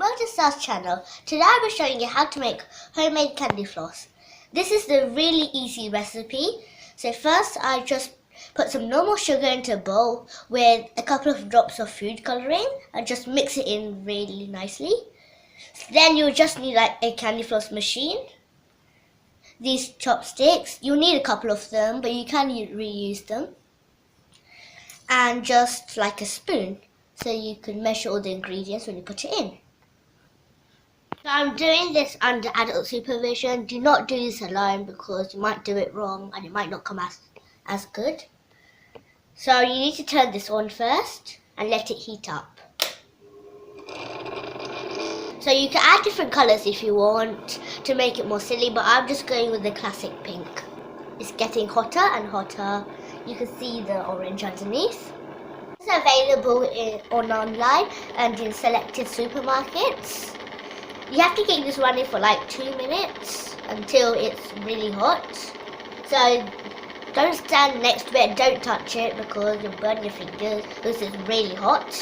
welcome to Sar's channel. Today I'll be showing you how to make homemade candy floss. This is the really easy recipe. So first I just put some normal sugar into a bowl with a couple of drops of food colouring and just mix it in really nicely. Then you'll just need like a candy floss machine. These chopsticks, you'll need a couple of them, but you can reuse them. And just like a spoon, so you can measure all the ingredients when you put it in. So I'm doing this under adult supervision. Do not do this alone because you might do it wrong and it might not come as good. So you need to turn this on first and let it heat up. So you can add different colours if you want to make it more silly, but I'm just going with the classic pink. It's getting hotter and hotter. You can see the orange underneath. It's available online and in selected supermarkets. You have to keep this running for like 2 minutes until it's really hot. So don't stand next to it, don't touch it because you'll burn your fingers because it's really hot.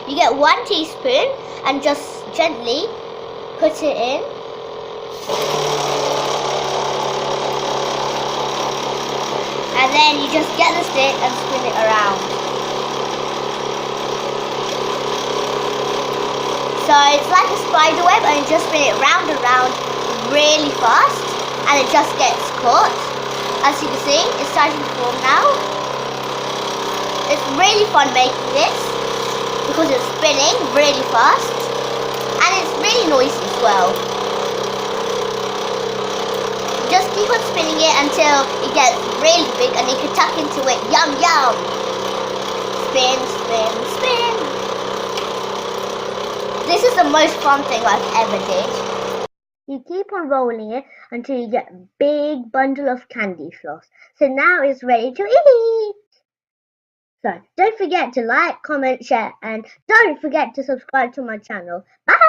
You get 1 teaspoon and just gently put it in. And then you just get the stick and spin it around. So it's like a spider web and you just spin it round and round really fast and it just gets caught. As you can see, it's starting to form now. It's really fun making this because it's spinning really fast and it's really noisy as well. Just keep on spinning it until it gets really big and you can tuck into it. Yum yum! Spin, spin, spin! This is the most fun thing I've ever did. You keep on rolling it until you get a big bundle of candy floss. So now it's ready to eat! So don't forget to like, comment, share and don't forget to subscribe to my channel. Bye!